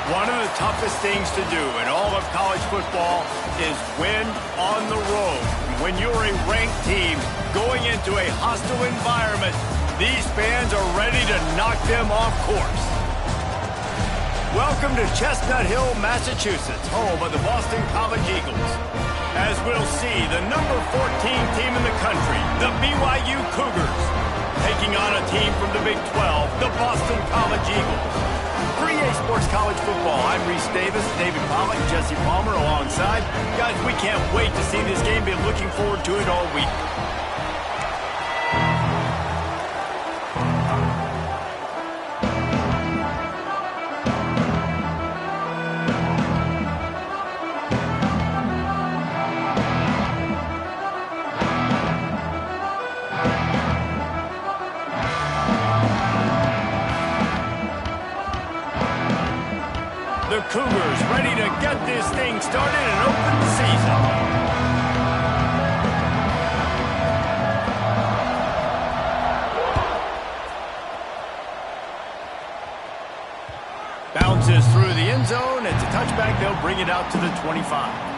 One of the toughest things to do in all of college football is win on the road. When you're a ranked team going into a hostile environment, these fans are ready to knock them off course. Welcome to Chestnut Hill, Massachusetts, home of the Boston College Eagles. As we'll see, the number 14 team in the country, the BYU Cougars, taking on a team from the Big 12, the Boston College Eagles. For EA Sports College Football, I'm Reese Davis, David Pollack, Jesse Palmer alongside. Guys, we can't wait to see this game. Been looking forward to it all week. The Cougars ready to get this thing started and open the season. Bounces through the end zone. It's a touchback. They'll bring it out to the 25.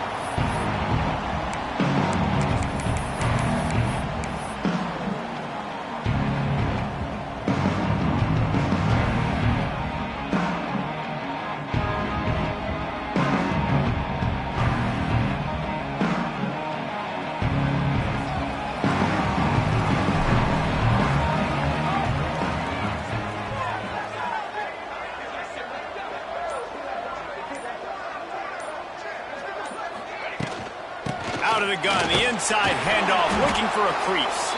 Out of the gun, the inside handoff, looking for a crease.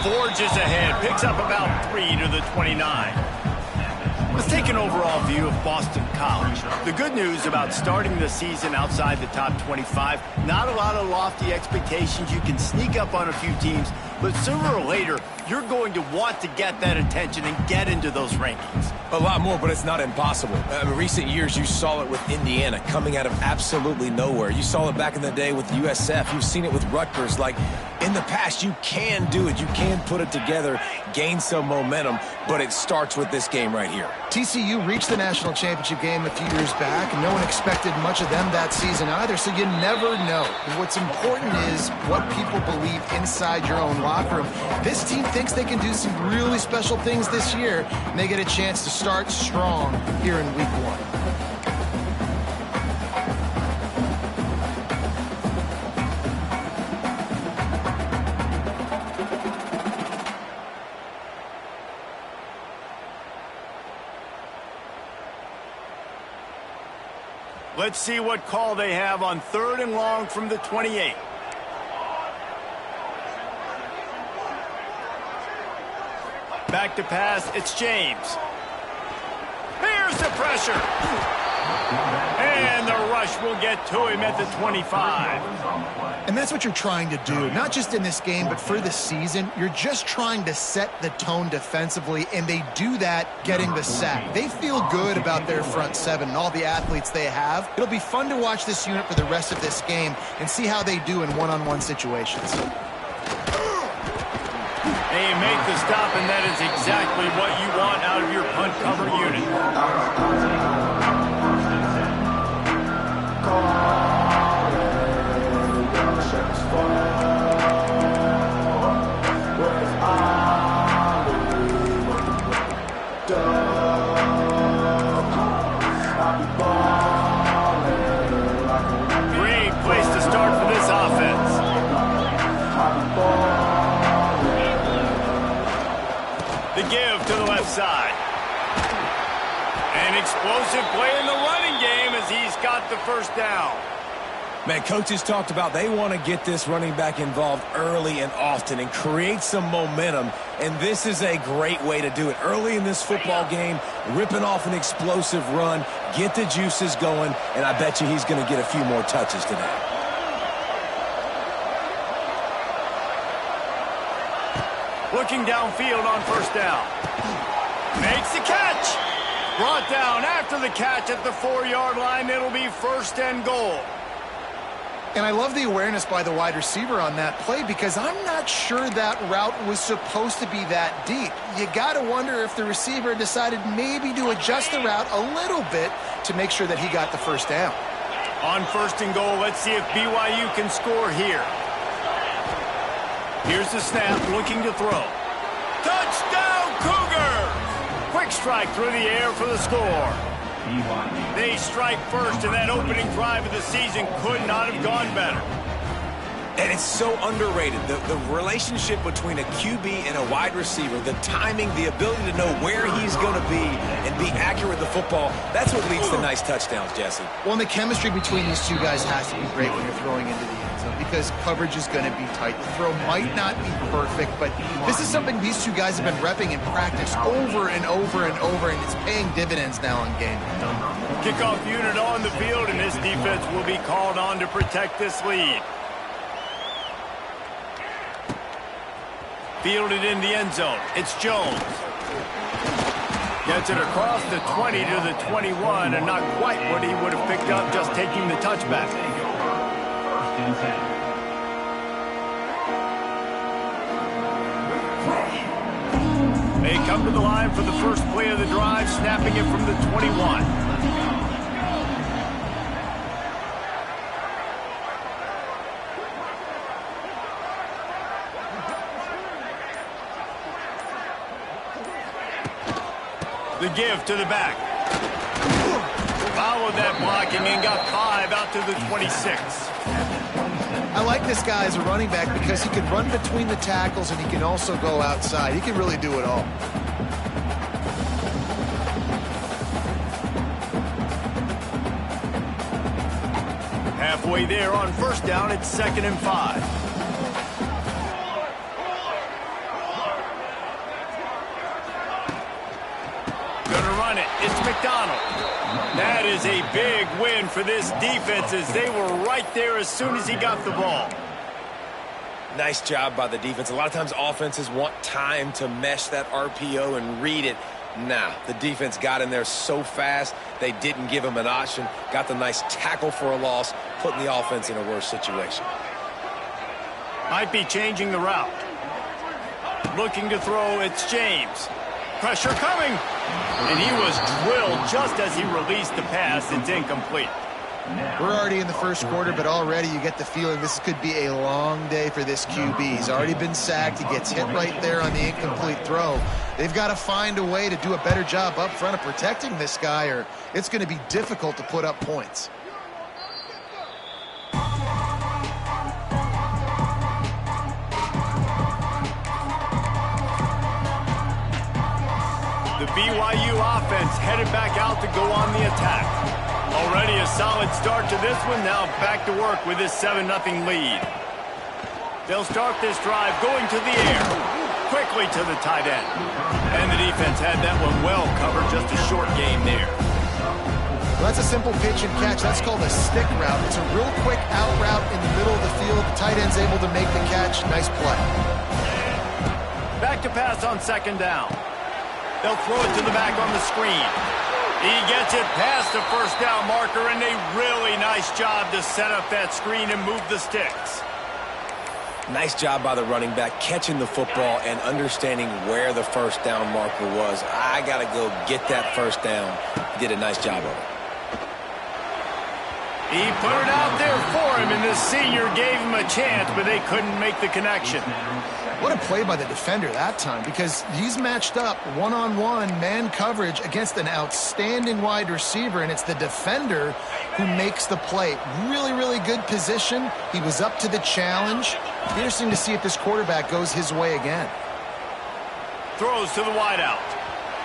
Forges ahead, picks up about 3 to the 29. Let's take an overall view of Boston College. The good news about starting the season outside the top 25, not a lot of lofty expectations. You can sneak up on a few teams, but sooner or later, you're going to want to get that attention and get into those rankings. A lot more, but it's not impossible. In recent years, you saw it with Indiana coming out of absolutely nowhere. You saw it back in the day with USF. You've seen it with Rutgers. Like, in the past, you can do it. You can put it together, gain some momentum, but it starts with this game right here. TCU reached the national championship game a few years back, and no one expected much of them that season either, so you never know. What's important is what people believe inside your own locker room. This team thinks they can do some really special things this year, and they get a chance to start strong here in week 1. Let's see what call they have on 3rd and long from the 28. Back to pass, it's James. Here's the pressure. And the rush will get to him at the 25. And that's what you're trying to do, not just in this game, but for the season. You're just trying to set the tone defensively, and they do that getting the sack. They feel good about their front seven and all the athletes they have. It'll be fun to watch this unit for the rest of this game and see how they do in one-on-one situations. They make the stop, and that is exactly what you want out of your punt cover unit. Great place to start for this offense. The give to the left side. An explosive play in the running game as he's got the first down. Man, coaches talked about they want to get this running back involved early and often and create some momentum, and this is a great way to do it. Early in this football game, ripping off an explosive run, get the juices going, and I bet you he's going to get a few more touches today. Looking downfield on first down. Makes the catch. Brought down after the catch at the 4-yard line. It'll be 1st and goal. And I love the awareness by the wide receiver on that play because I'm not sure that route was supposed to be that deep. You got to wonder if the receiver decided maybe to adjust the route a little bit to make sure that he got the first down. On 1st and goal, let's see if BYU can score here. Here's the snap, looking to throw. Touchdown, Cougars! Quick strike through the air for the score. They strike first, and that opening drive of the season could not have gone better. And it's so underrated. The relationship between a QB and a wide receiver, the timing, the ability to know where he's going to be and be accurate with the football, that's what leads to nice touchdowns, Jesse. Well, and the chemistry between these two guys has to be great when you're throwing into the end zone because coverage is going to be tight. The throw might not be perfect, but this is something these two guys have been repping in practice over and over and over, and it's paying dividends now in game. Kickoff unit on the field, and this defense will be called on to protect this lead. Fielded in the end zone. It's Jones. Gets it across the 20 to the 21, and not quite what he would have picked up just taking the touchback. They come to the line for the first play of the drive, snapping it from the 21. The give to the back. Followed that blocking and got 5 out to the 26. I like this guy as a running back because he can run between the tackles and he can also go outside. He can really do it all. Halfway there on 1st down, it's 2nd and 5. It's McDonald. That is a big win for this defense as they were right there as soon as he got the ball. Nice job by the defense. A lot of times offenses want time to mesh that RPO and read it. Nah, the defense got in there so fast, they didn't give him an option. Got the nice tackle for a loss, putting the offense in a worse situation. Might be changing the route. Looking to throw, it's James. Pressure coming. And he was drilled just as he released the pass. It's incomplete. We're already in the first quarter, but already you get the feeling this could be a long day for this QB. He's already been sacked. He gets hit right there on the incomplete throw. They've got to find a way to do a better job up front of protecting this guy, or it's going to be difficult to put up points. The BYU offense headed back out to go on the attack. Already a solid start to this one. Now back to work with this 7-0 lead. They'll start this drive going to the air. Quickly to the tight end. And the defense had that one well covered. Just a short game there. Well, that's a simple pitch and catch. That's called a stick route. It's a real quick out route in the middle of the field. The tight end's able to make the catch. Nice play. Back to pass on 2nd down. They'll throw it to the back on the screen. He gets it past the 1st down marker, and a really nice job to set up that screen and move the sticks. Nice job by the running back, catching the football and understanding where the 1st down marker was. I got to go get that 1st down. He did a nice job of it. He put it out there for him, and the senior gave him a chance, but they couldn't make the connection. What a play by the defender that time, because he's matched up one-on-one man coverage against an outstanding wide receiver, and it's the defender who makes the play. Really, really good position. He was up to the challenge. Interesting to see if this quarterback goes his way again. Throws to the wideout.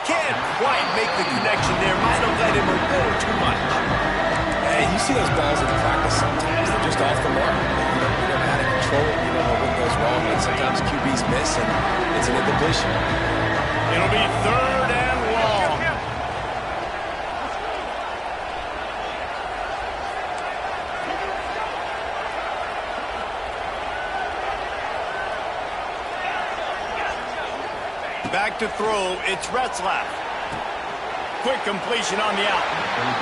Can't quite make the connection there. Might have let him go too much. Hey, you see those balls in practice sometimes. They're just off the mark. You don't know how to control it. You don't know what goes wrong. And sometimes QBs miss, and it's an incompletion. It'll be 3rd and long. Back to throw. It's Retzlaff. quick completion on the out.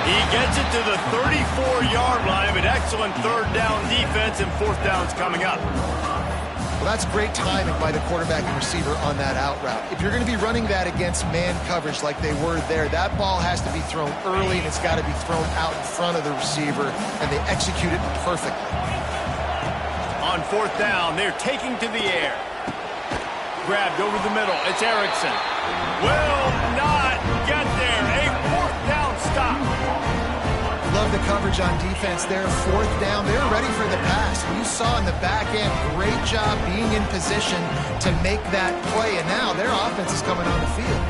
He gets it to the 34-yard line, but excellent third down defense, and fourth down's coming up. Well, that's great timing by the quarterback and receiver on that out route. If you're going to be running that against man coverage like they were there, that ball has to be thrown early, and it's got to be thrown out in front of the receiver, and they execute it perfectly. On fourth down, they're taking to the air. Grabbed over the middle. It's Erickson. Will not get there. A fourth down stop. Love the coverage on defense there. Fourth down. They're ready for the pass. You saw in the back end, great job being in position to make that play. And now their offense is coming on the field.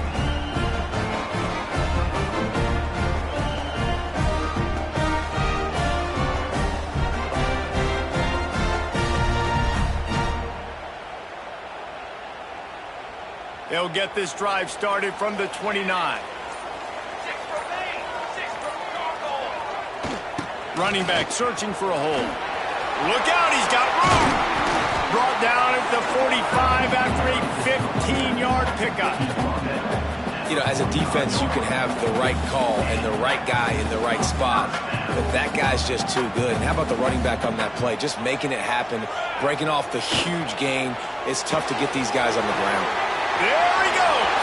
They'll get this drive started from the 29. Running back searching for a hole. Look out, he's got room. Brought down at the 45 after a 15-yard pickup. You know, as a defense, you can have the right call and the right guy in the right spot, but that guy's just too good. And how about the running back on that play? Just making it happen, breaking off the huge gain. It's tough to get these guys on the ground. There he goes.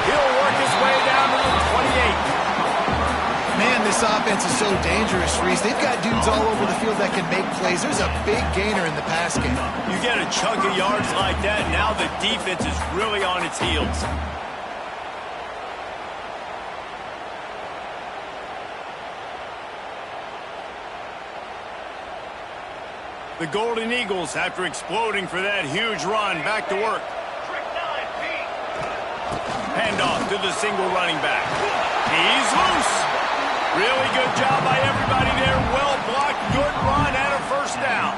He'll work his way down to the 28. Man, this offense is so dangerous, Reese. They've got dudes all over the field that can make plays. There's a big gainer in the pass game. You get a chunk of yards like that, now the defense is really on its heels. The Golden Eagles, after exploding for that huge run, back to work. Handoff to the single running back. He's loose. Really good job by everybody there. Well blocked, good run, and a first down.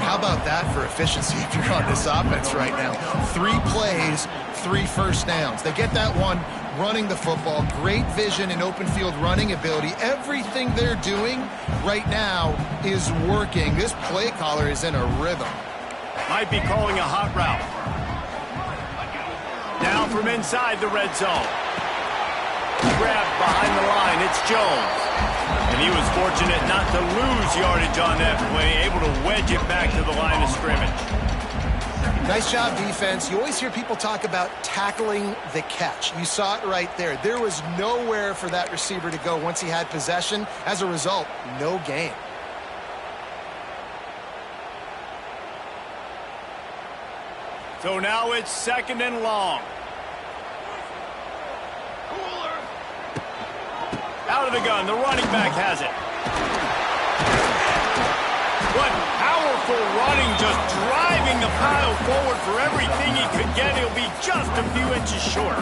How about that for efficiency if you're on this offense right now? 3 plays, 3 first downs. They get that one running the football. Great vision and open field running ability. Everything they're doing right now is working. This play caller is in a rhythm. Might be calling a hot route. Down from inside the red zone. Grabbed behind the line. It's Jones. And he was fortunate not to lose yardage on that play, able to wedge it back to the line of scrimmage. Nice job, defense. You always hear people talk about tackling the catch. You saw it right there. There was nowhere for that receiver to go once he had possession. As a result, no gain. So now it's second and long. Out of the gun, the running back has it. What powerful running, just driving the pile forward for everything he could get. He'll be just a few inches short.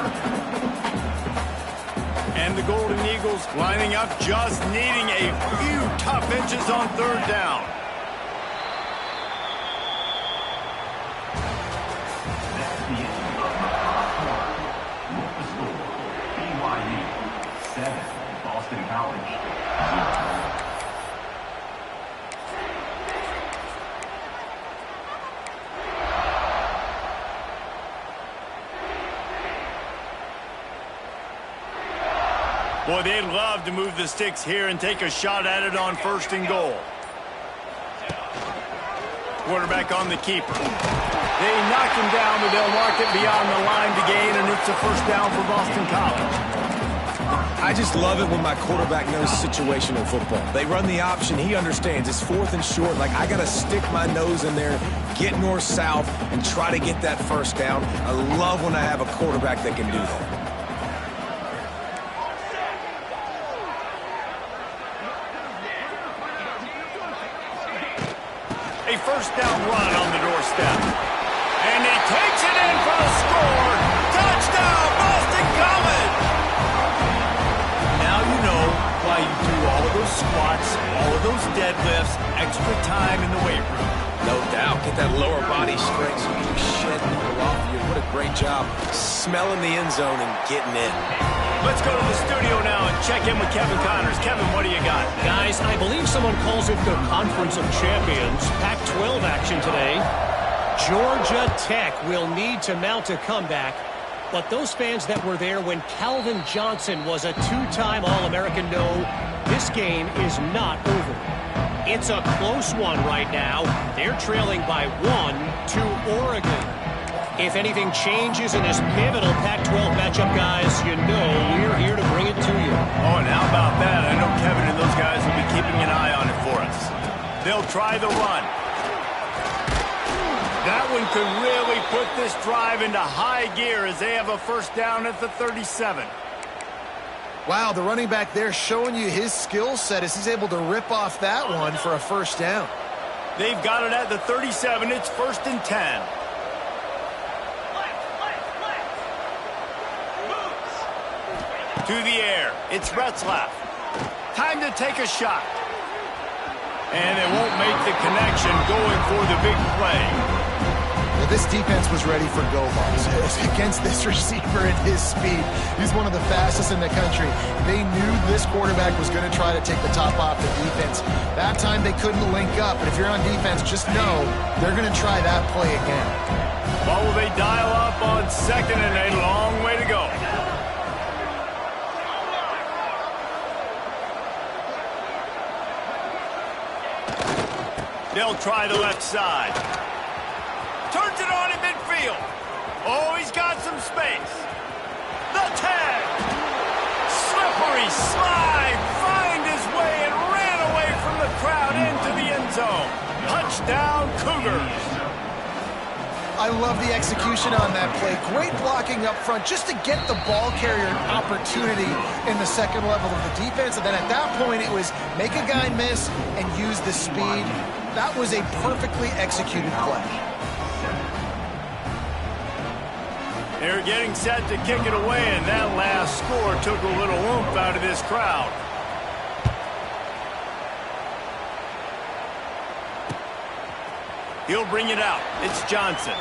And the Golden Eagles lining up, just needing a few tough inches on third down. BYU 7, Boston College 0. Boy, they'd love to move the sticks here and take a shot at it on first and goal. Quarterback on the keeper. They knock him down, but they'll mark it beyond the line to gain, and it's a first down for Boston College. I just love it when my quarterback knows situational football. They run the option. He understands. It's fourth and short. Like, I got to stick my nose in there, get north-south, and try to get that first down. I love when I have a quarterback that can do that. A first down run on the doorstep. And he takes it in for the score. Touchdown, Boston College! Now you know why you do all of those squats, all of those deadlifts, extra time in the weight room. No doubt. Get that lower body strength so you shed people off you. What a great job smelling the end zone and getting in. Let's go to the studio now and check in with Kevin Connors. Kevin, what do you got? Guys, I believe someone calls it the Conference of Champions. Pac-12 action today. Georgia Tech will need to mount a comeback But those fans that were there when Calvin Johnson was a two-time All-American know this game is not over. It's a close one right now. They're trailing by 1 to Oregon. If anything changes in this pivotal Pac-12 matchup, guys, you know we're here to bring it to you. Oh, and how about that? I know Kevin and those guys will be keeping an eye on it for us. They'll try the run. That one could really put this drive into high gear as they have a first down at the 37. Wow, the running back there showing you his skill set as he's able to rip off that one for a first down. They've got it at the 37. It's 1st and 10. To the air. It's Retzlaff. Time to take a shot. And they won't make the connection going for the big play. Well, this defense was ready for go-balls against this receiver at his speed. He's one of the fastest in the country. They knew this quarterback was going to try to take the top off the defense. That time they couldn't link up, but if you're on defense, just know they're going to try that play again. Well, will they dial up on 2nd and a long way to go? They'll try the left side. Turns it on in midfield. Oh, he's got some space. The tag. Slippery slide. Find his way and ran away from the crowd into the end zone. Touchdown, Cougars. I love the execution on that play. Great blocking up front just to get the ball carrier an opportunity in the second level of the defense. And then at that point, it was make a guy miss and use the speed. That was a perfectly executed play. They're getting set to kick it away, and that last score took a little oomph out of this crowd. He'll bring it out. It's Johnson.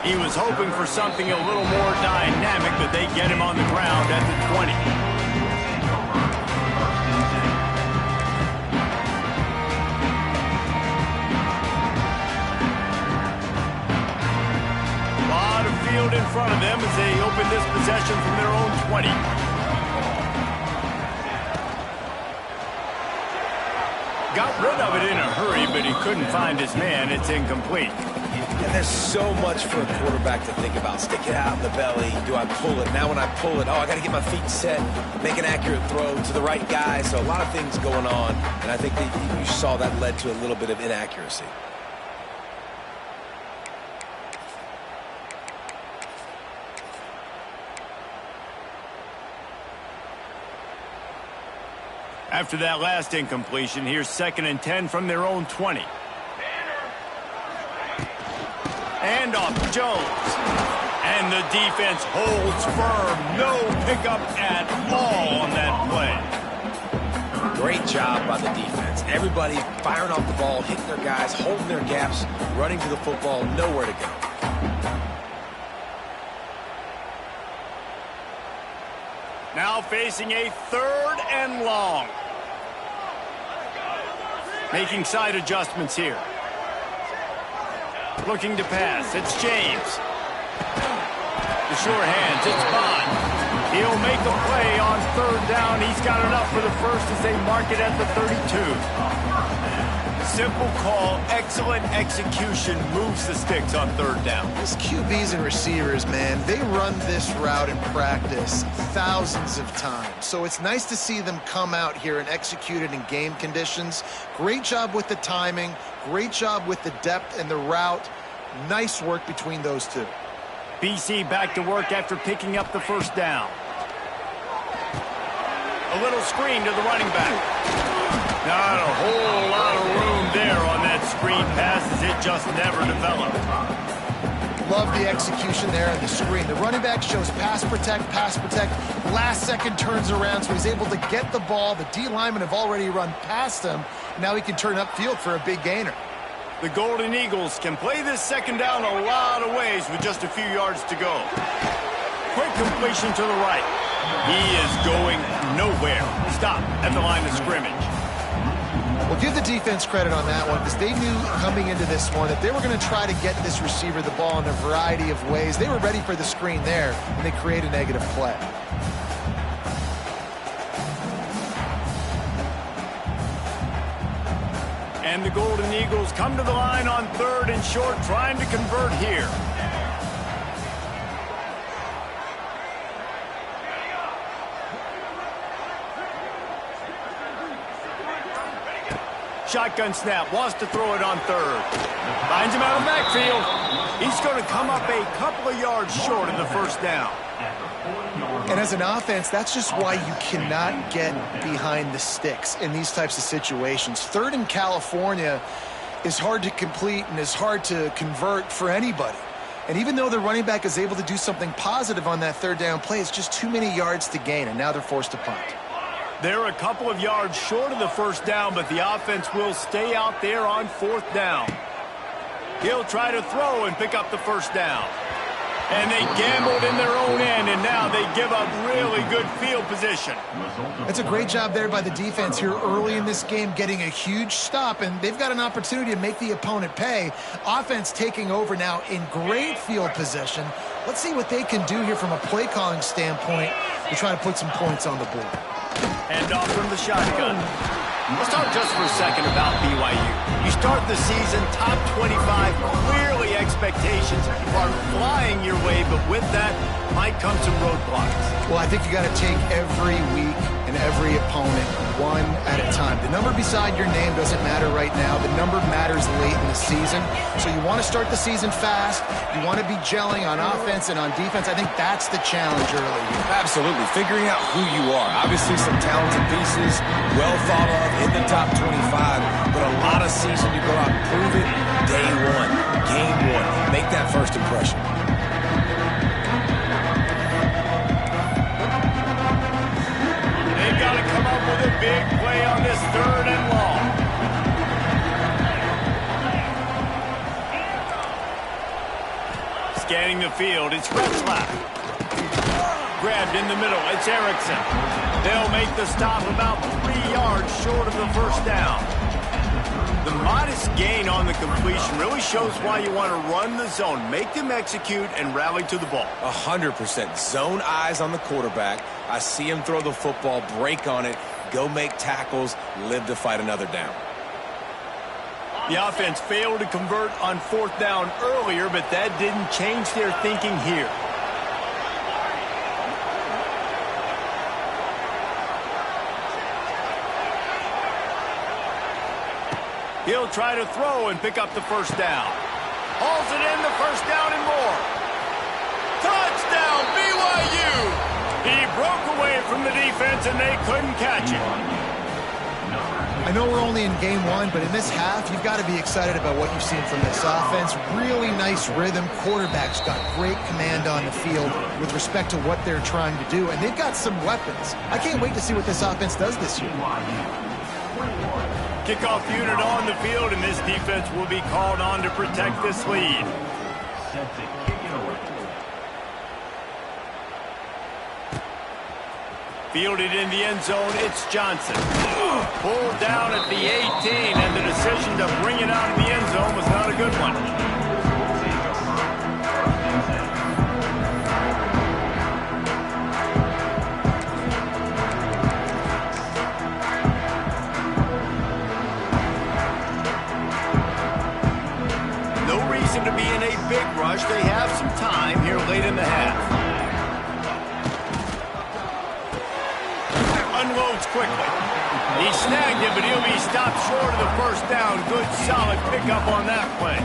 He was hoping for something a little more dynamic, but they get him on the ground at the 20. Field in front of them as they open this possession from their own 20. Got rid of it in a hurry, but he couldn't find his man. It's incomplete. And there's so much for a quarterback to think about. Stick it out in the belly. Do I pull it? Now when I pull it, I got to get my feet set, make an accurate throw to the right guy. So a lot of things going on, and I think that you saw that led to a little bit of inaccuracy. After that last incompletion, here's 2nd and 10 from their own 20. And off to Jones. And the defense holds firm. No pickup at all on that play. Great job by the defense. Everybody firing off the ball, hitting their guys, holding their gaps, running to the football, nowhere to go. Now facing a 3rd and long. Making side adjustments here. Looking to pass. It's James. The sure hands. It's Bond. He'll make a play on 3rd down. He's got enough for the first as they mark it at the 32. Simple call, excellent execution, moves the sticks on 3rd down. These QBs and receivers, man, they run this route in practice thousands of times. So it's nice to see them come out here and execute it in game conditions. Great job with the timing, great job with the depth and the route. Nice work between those two. BC back to work after picking up the first down. A little screen to the running back. Not a whole lot of room there on that screen pass as it just never developed. Love the execution there on the screen. The running back shows pass protect, last second turns around, so he's able to get the ball. The D linemen have already run past him. Now he can turn upfield for a big gainer. The Golden Eagles can play this 2nd down a lot of ways with just a few yards to go. Quick completion to the right. He is going nowhere. Stop at the line of scrimmage. Well, give the defense credit on that one because they knew coming into this one that they were going to try to get this receiver the ball in a variety of ways. They were ready for the screen there, and they create a negative play. And the Golden Eagles come to the line on 3rd and short, trying to convert here. Shotgun snap, wants to throw it on 3rd. Finds him out of the backfield. He's going to come up a couple of yards short of the first down. And as an offense, that's just why you cannot get behind the sticks in these types of situations. 3rd in California is hard to complete and is hard to convert for anybody. And even though the running back is able to do something positive on that 3rd down play, it's just too many yards to gain, and now they're forced to punt. They're a couple of yards short of the first down, but the offense will stay out there on 4th down. He'll try to throw and pick up the first down. And they gambled in their own end, and now they give up really good field position. That's a great job there by the defense here early in this game, getting a huge stop, and they've got an opportunity to make the opponent pay. Offense taking over now in great field position. Let's see what they can do here from a play calling standpoint to try to put some points on the board. Hand off from the shotgun. Let's talk just for a second about BYU. You start the season top 25, clearly expectations are flying your way, but with that might come some roadblocks. Well, I think you got to take every week and every opponent one at a time. The number beside your name doesn't matter right now. The number matters late in the season. So you want to start the season fast. You want to be gelling on offense and on defense. I think that's the challenge early. Absolutely. Figuring out who you are. Obviously some talented pieces, well thought of in the top 25, but a lot of season to go out and prove it. Day one, game one. Make that first impression. They've got to come up with a big play on this 3rd and long. Scanning the field, it's Retzlaff. Grabbed in the middle, it's Erickson. They'll make the stop about 3 yards short of the first down. The modest gain on the completion really shows why you want to run the zone. Make them execute and rally to the ball. 100%. Zone eyes on the quarterback. I see him throw the football, break on it, go make tackles, live to fight another down. The offense failed to convert on 4th down earlier, but that didn't change their thinking here. He'll try to throw and pick up the first down. Hauls it in, the first down and more. Touchdown, BYU! He broke away from the defense, and they couldn't catch him. I know we're only in game one, but in this half, you've got to be excited about what you've seen from this offense. Really nice rhythm. Quarterback's got great command on the field with respect to what they're trying to do, and they've got some weapons. I can't wait to see what this offense does this year. Kickoff unit on the field, and this defense will be called on to protect this lead. Fielded in the end zone, it's Johnson. Pulled down at the 18, and the decision to bring it out in the end zone was not a good one. To be in a big rush. They have some time here late in the half. Unloads quickly. He snagged it, but he'll be stopped short of the first down. Good, solid pickup on that play.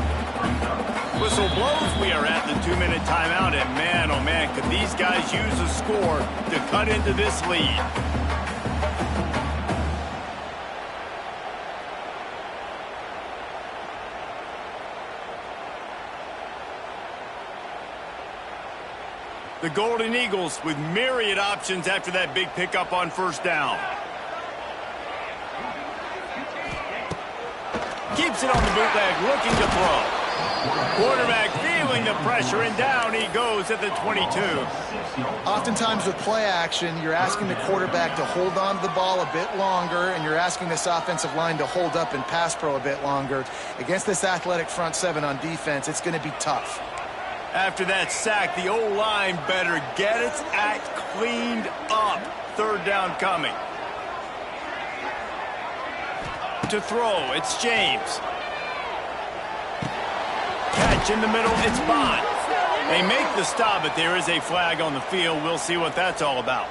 Whistle blows. We are at the 2-minute timeout, and man, oh man, could these guys use a score to cut into this lead. The Golden Eagles with myriad options after that big pickup on first down. Keeps it on the bootleg, looking to throw. Quarterback feeling the pressure, and down he goes at the 22. Oftentimes with play action, you're asking the quarterback to hold on to the ball a bit longer, and you're asking this offensive line to hold up in pass pro a bit longer. Against this athletic front seven on defense, it's going to be tough. After that sack, the O-line better get its act cleaned up. Third down coming. To throw, it's James. Catch in the middle, it's Bond. They make the stop, but there is a flag on the field. We'll see what that's all about.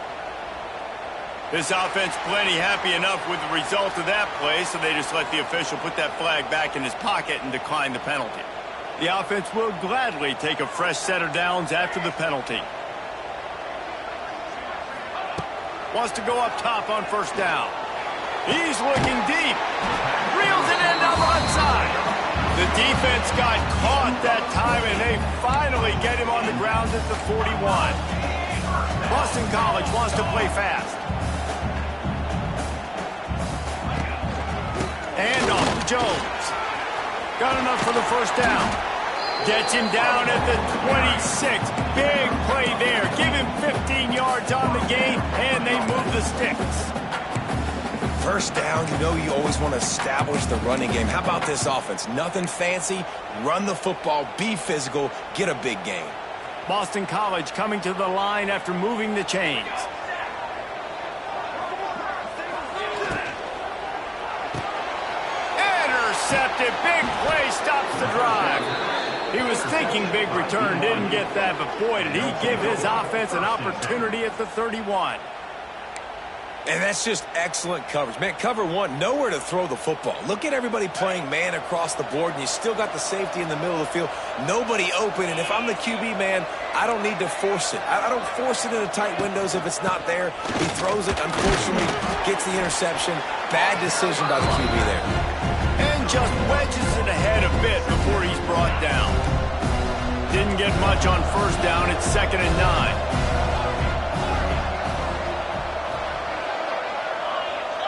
This offense plenty happy enough with the result of that play, so they just let the official put that flag back in his pocket and decline the penalty. The offense will gladly take a fresh set of downs after the penalty. Wants to go up top on first down. He's looking deep. Reels it in down the left side. The defense got caught that time, and they finally get him on the ground at the 41. Boston College wants to play fast. And off to Jones. Got enough for the first down. Gets him down at the 26. Big play there. Give him 15 yards on the game, and they move the sticks. First down, you know you always want to establish the running game. How about this offense? Nothing fancy. Run the football, be physical, get a big gain. Boston College coming to the line after moving the chains. Intercepted. Big play stops the drive. He was thinking big return, didn't get that, but boy, did he give his offense an opportunity at the 31. And that's just excellent coverage. Man, cover one, nowhere to throw the football. Look at everybody playing man across the board, and you still got the safety in the middle of the field. Nobody open, and if I'm the QB, man, I don't need to force it. I don't force it into tight windows if it's not there. He throws it, unfortunately, gets the interception. Bad decision by the QB there. And just wedges it ahead a bit before he's brought down. Didn't get much on first down. It's 2nd and 9.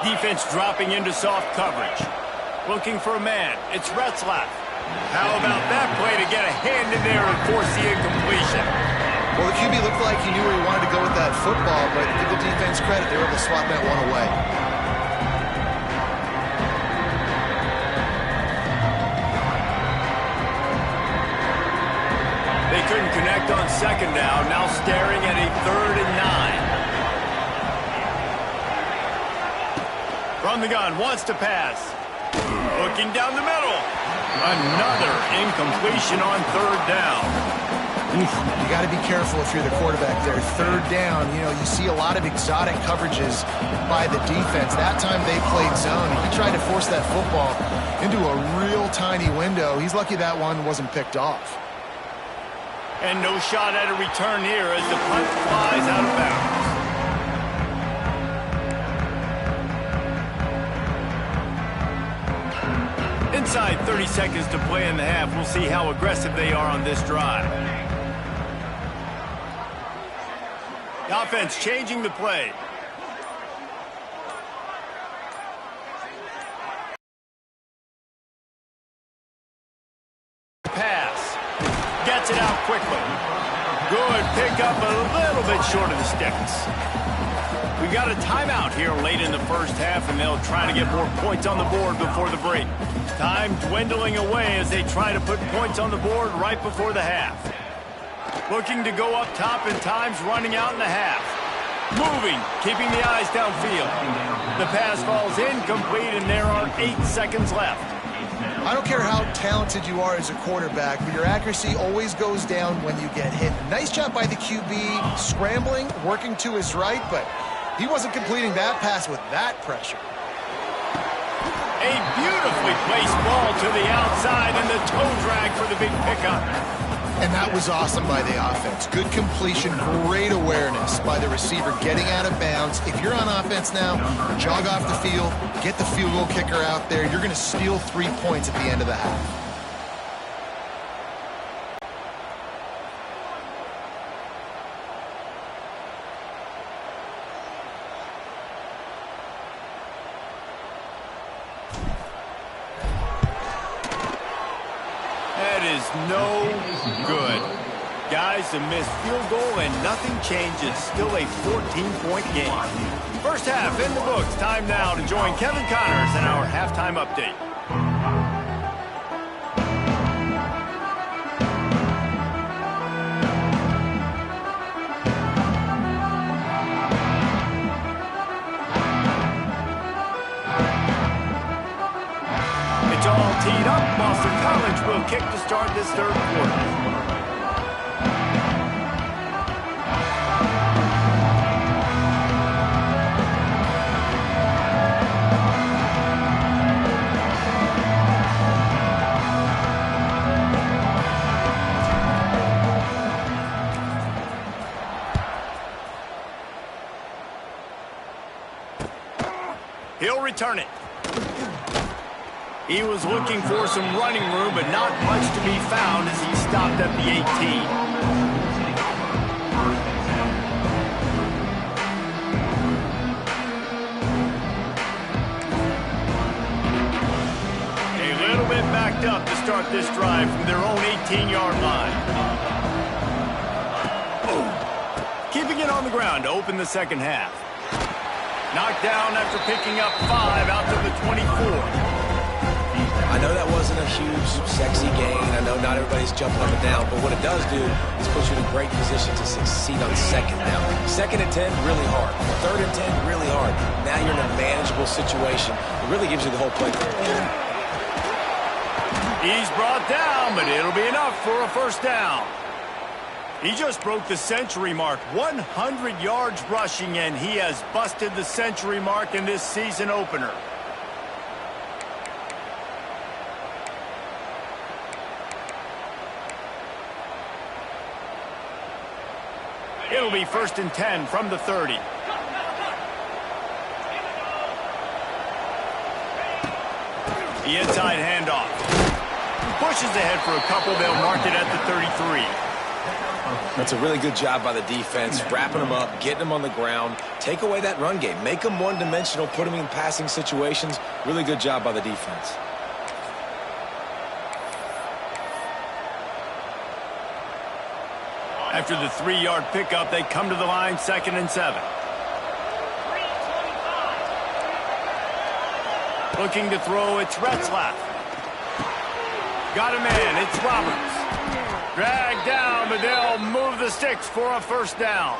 Defense dropping into soft coverage. Looking for a man. It's Retzlaff. How about that play to get a hand in there and force the incompletion? Well, the QB looked like he knew where he wanted to go with that football, but give the defense credit. They were able to swat that one away. They couldn't connect on second down. Now staring at a 3rd and 9. From the gun, wants to pass. Looking down the middle. Another incompletion on 3rd down. You got to be careful if you're the quarterback there. 3rd down, you know, you see a lot of exotic coverages by the defense. That time they played zone. He tried to force that football into a real tiny window. He's lucky that one wasn't picked off. And no shot at a return here as the punt flies out of bounds. Inside 30 seconds to play in the half. We'll see how aggressive they are on this drive. The offense changing the play. Pass. Gets it out quickly. Good pickup, a little bit short of the sticks. We got a timeout here late in the first half, and they'll try to get more points on the board before the break. Time dwindling away as they try to put points on the board right before the half. Looking to go up top, and time's running out in the half. Moving, keeping the eyes downfield. The pass falls incomplete, and there are 8 seconds left. I don't care how talented you are as a quarterback, but your accuracy always goes down when you get hit. Nice job by the QB, scrambling, working to his right, but he wasn't completing that pass with that pressure. A beautifully placed ball to the outside, and the toe drag for the big pickup. And that was awesome by the offense. Good completion, great awareness by the receiver getting out of bounds. If you're on offense now, jog off the field, get the field goal kicker out there. You're going to steal 3 points at the end of the half. is no good. Guys, a missed field goal and nothing changes. Still a 14-point game. First half in the books. Time now to join Kevin Connors in our halftime update. It's all teed up. Boston College will kick to start this third quarter. He'll return it. He was looking for some running room, but not much to be found as he stopped at the 18. A little bit backed up to start this drive from their own 18-yard line. Keeping it on the ground to open the second half. Knocked down after picking up 5 out to the 24. I know that wasn't a huge, sexy gain. I know not everybody's jumping up and down, but what it does do is put you in a great position to succeed on second down. Second and 10, really hard. Third and 10, really hard. Now you're in a manageable situation. It really gives you the whole play. He's brought down, but it'll be enough for a first down. He just broke the century mark, 100 yards rushing, and he has busted the century mark in this season opener. It'll be first and 10 from the 30. The inside handoff. Pushes ahead for a couple. They'll mark it at the 33. That's a really good job by the defense, wrapping them up, getting them on the ground. Take away that run game. Make them one-dimensional, put them in passing situations. Really good job by the defense. After the 3-yard pickup, they come to the line, 2nd and 7. Looking to throw, it's Retzlaff. Got a man, it's Roberts. Dragged down, but they'll move the sticks for a first down.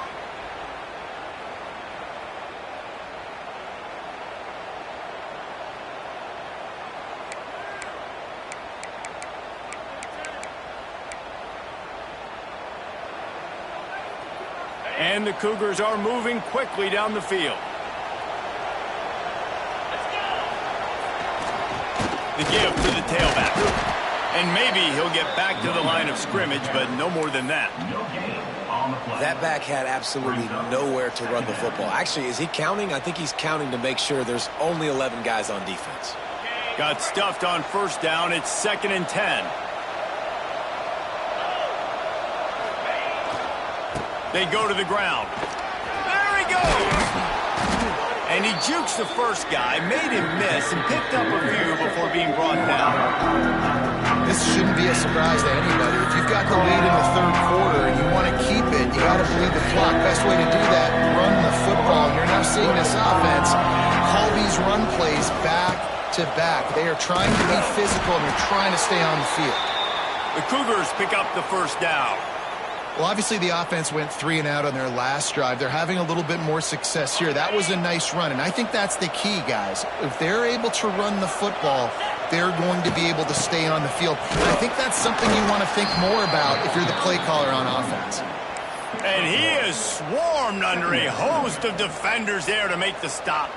And the Cougars are moving quickly down the field. The give to the tailback. And maybe he'll get back to the line of scrimmage, but no more than that. That back had absolutely nowhere to run the football. Actually, is he counting? I think he's counting to make sure there's only 11 guys on defense. Got stuffed on first down. It's 2nd and 10. They go to the ground. There he goes! And he jukes the first guy, made him miss, and picked up a few before being brought down. This shouldn't be a surprise to anybody. If you've got the lead in the third quarter and you want to keep it, you got to bleed the clock. Best way to do that, run the football. And you're now seeing this offense call these run plays back to back. They are trying to be physical and they're trying to stay on the field. The Cougars pick up the first down. Well, obviously the offense went 3 and out on their last drive. They're having a little bit more success here. That was a nice run, and I think that's the key, guys. If they're able to run the football, they're going to be able to stay on the field. And I think that's something you want to think more about if you're the play caller on offense. And he is swarmed under a host of defenders there to make the stop.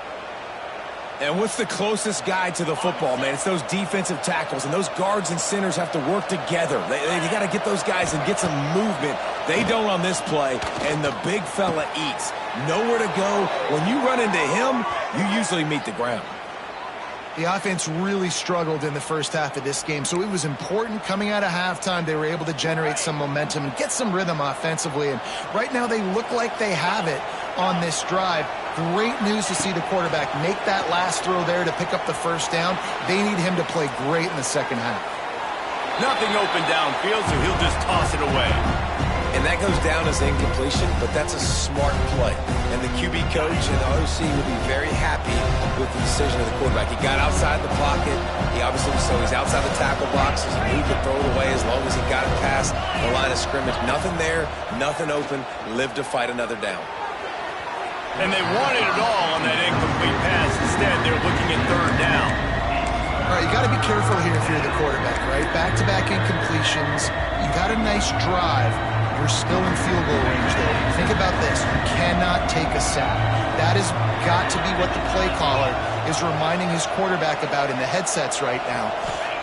And what's the closest guy to the football, man? It's those defensive tackles, and those guards and centers have to work together. They got to get those guys and get some movement. They don't on this play, and the big fella eats. Nowhere to go. When you run into him, you usually meet the ground. The offense really struggled in the first half of this game, so it was important coming out of halftime. They were able to generate some momentum and get some rhythm offensively, and right now they look like they have it on this drive. Great news to see the quarterback make that last throw there to pick up the first down. They need him to play great in the second half. Nothing open downfield, so he'll just toss it away. And that goes down as incompletion, but that's a smart play. And the QB coach and the OC will be very happy with the decision of the quarterback. He got outside the pocket. He's outside the tackle box. He moved to throw it away as long as he got it past the line of scrimmage. Nothing there, nothing open. Live to fight another down. And they wanted it all on that incomplete pass. Instead, they're looking at third down. All right, you got to be careful here if you're the quarterback, right? Back-to-back incompletions. You got a nice drive. You're still in field goal range, though. Think about this. You cannot take a sack. That has got to be what the play caller is reminding his quarterback about in the headsets right now.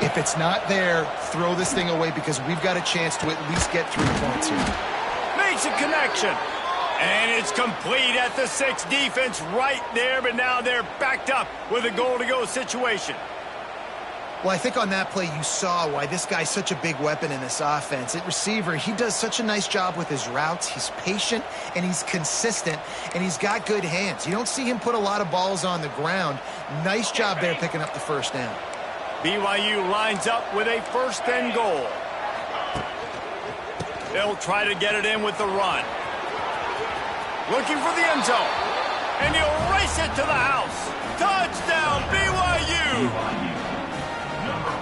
If it's not there, throw this thing away because we've got a chance to at least get 3 points here. Makes a connection. And it's complete at the 6. Defense right there, but now they're backed up with a goal-to-go situation. Well, I think on that play you saw why this guy's such a big weapon in this offense. At receiver, he does such a nice job with his routes. He's patient, and he's consistent, and he's got good hands. You don't see him put a lot of balls on the ground. Nice job there picking up the first down. BYU lines up with a 1st and goal. They'll try to get it in with the run. Looking for the end zone. And he'll race it to the house. Touchdown, BYU!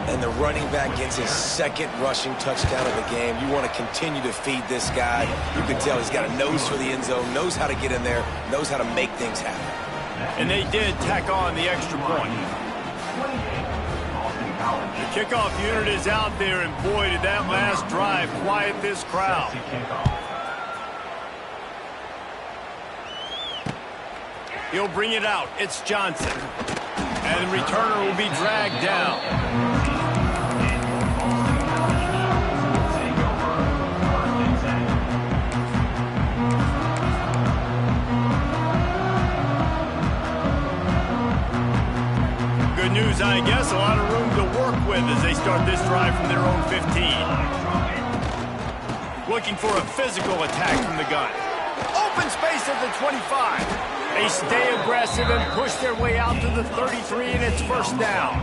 And the running back gets his 2nd rushing touchdown of the game. You want to continue to feed this guy. You can tell he's got a nose for the end zone, knows how to get in there, knows how to make things happen. And they did tack on the extra point. The kickoff unit is out there, and boy, did that last drive quiet this crowd. He'll bring it out. It's Johnson. And the returner will be dragged down. Good news, I guess. A lot of room to work with as they start this drive from their own 15. Looking for a physical attack from the gun. Open space at the 25. They stay aggressive and push their way out to the 33, and it's 1st down.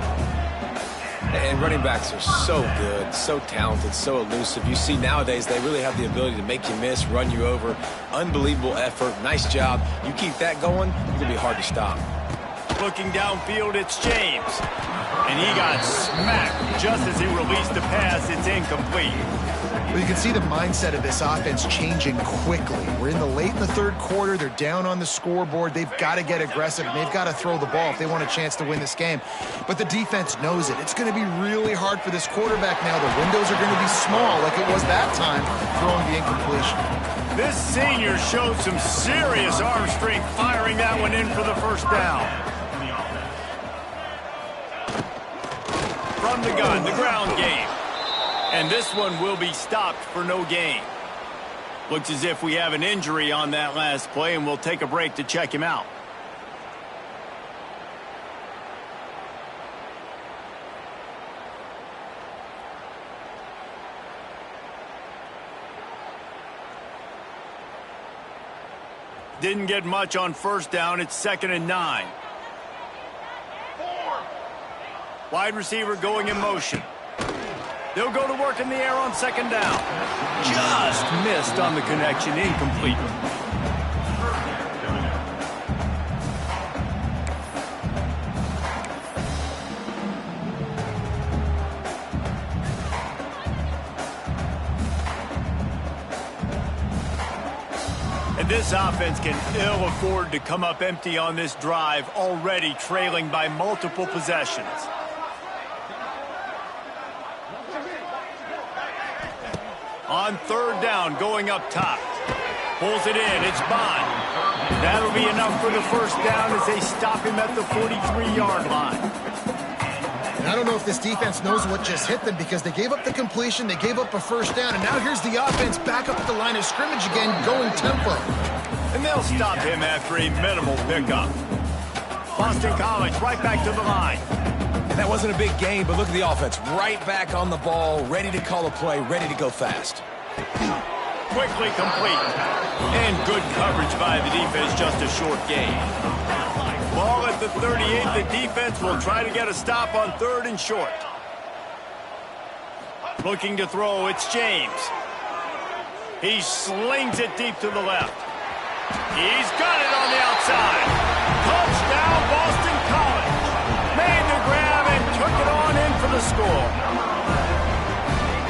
And running backs are so good, so talented, so elusive. You see nowadays they really have the ability to make you miss, run you over. Unbelievable effort. Nice job. You keep that going, it's going to be hard to stop. Looking downfield, it's James. And he got smacked just as he released the pass. It's incomplete. Well, you can see the mindset of this offense changing quickly. We're in the 3rd quarter. They're down on the scoreboard. They've got to get aggressive, and they've got to throw the ball if they want a chance to win this game. But the defense knows it. It's going to be really hard for this quarterback now. The windows are going to be small like it was that time throwing the incompletion. This senior showed some serious arm strength firing that one in for the 1st down. From the gun, the ground game. And this one will be stopped for no gain. Looks as if we have an injury on that last play, and we'll take a break to check him out. Didn't get much on 1st down. It's 2nd and 9. Wide receiver going in motion. They'll go to work in the air on 2nd down. Just missed on the connection, incomplete. And this offense can ill afford to come up empty on this drive, already trailing by multiple possessions. On 3rd down, going up top. Pulls it in, it's Bond. That'll be enough for the 1st down as they stop him at the 43-yard line. And I don't know if this defense knows what just hit them because they gave up the completion, they gave up a 1st down, and now here's the offense back up at the line of scrimmage again, going tempo. And they'll stop him after a minimal pickup. Boston College right back to the line. And that wasn't a big game, but look at the offense. Right back on the ball, ready to call a play, ready to go fast. Quickly complete. And good coverage by the defense, just a short gain. Ball at the 38. The defense will try to get a stop on 3rd and short. Looking to throw, it's James. He slings it deep to the left. He's got it on the outside. Touchdown, Boston College. Made the grab and took it on in for the score.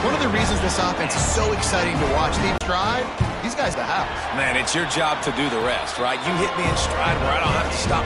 One of the reasons this offense is so exciting to watch, they drive, these guys the house. Man, it's your job to do the rest, right? You hit me in stride where I don't have to stop